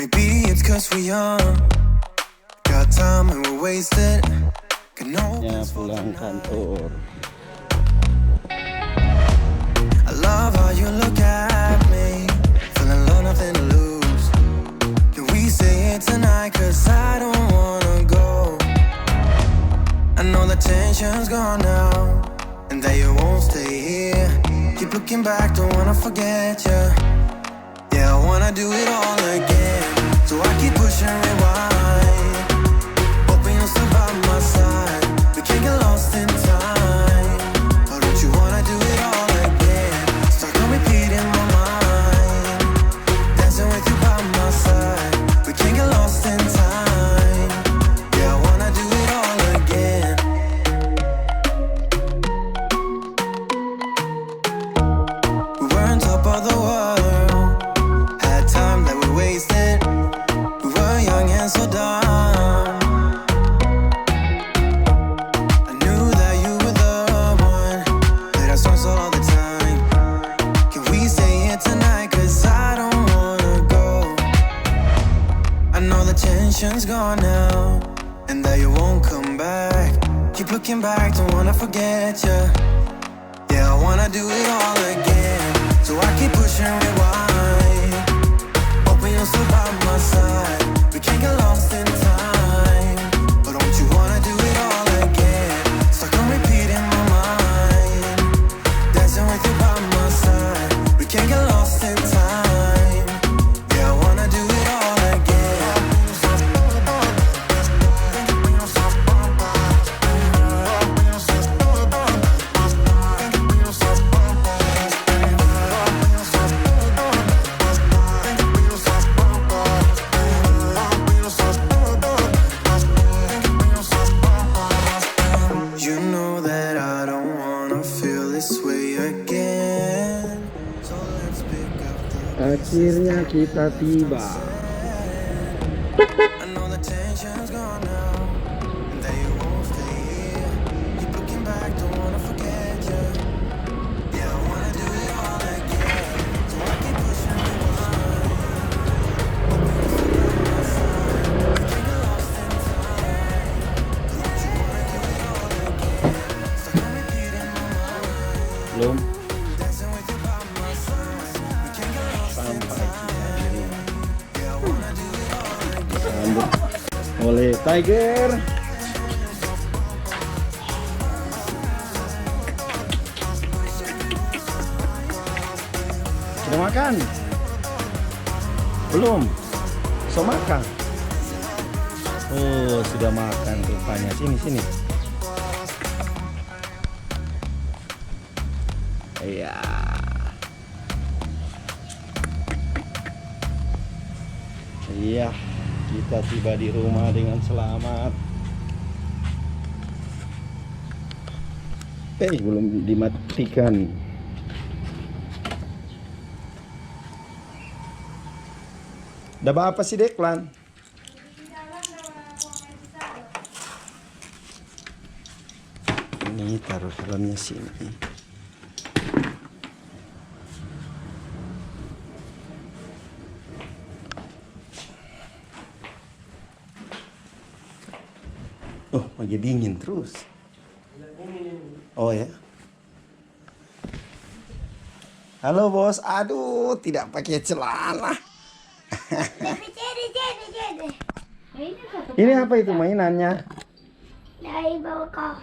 Maybe it's 'cause we're young, got time and we're wasted. Ya, pulang kantor. I love how you look at me, feeling low, nothing to lose. Can we say it tonight? 'Cause I don't wanna go. I know the tension's gone now, and that you won't stay here. Keep looking back, don't wanna forget you. Yeah, I wanna do it all again, so I keep pushing rewind, hoping you'll still by my side. We can't get lost in time. Oh, don't you wanna do it all again? Stuck on repeat in my mind, dancing with you by my side. We can't get lost in time. Yeah, I wanna do it all again. We were on top of the world, had time that we wasted. We were young and so dumb. I knew that you were the one, played our songs all the time. Can we say it tonight? 'Cause I don't wanna go. I know the tension's gone now, and that you won't come back. Keep looking back, don't wanna forget you. Yeah, I wanna do it all again, so I keep pushing rewind, hoping you'll still by my side. We can't get lost in time. But don't you wanna do it all again? Stuck on repeat in my mind, dancing with you by my side. We can't get lost in time. Yeah, I wanna do it all again. You know that I don't wanna feel this way again. So let's pick up the Akhirnya kita tiba. I know the tension's gone now, and that you won't stay here. Keep looking back, don't wanna forget you. Yeah, I wanna do it all again, so I keep pushing rewind, hoping you'll still by my side. We can't get lost in time. Don't you wanna do it all again? Stuck on repeat in my mind, Belum dancing with you by my side. We can't get lost in sampai time. kita di rumah. Yeah, I wanna do it all again. Disambut oleh Tiger. Sudah makan? Belum? So makan? Oh, sudah makan rupanya. Sini, sini. Iya. Iya, kita tiba di rumah dengan selamat. Belum dimatikan. Ada apa sih, Deklan? Ini taruh helmnya sini. Oh, lagi dingin terus. Oh ya. Halo bos, aduh tidak pakai celana. Ini apa itu mainannya? Dari bawah kau.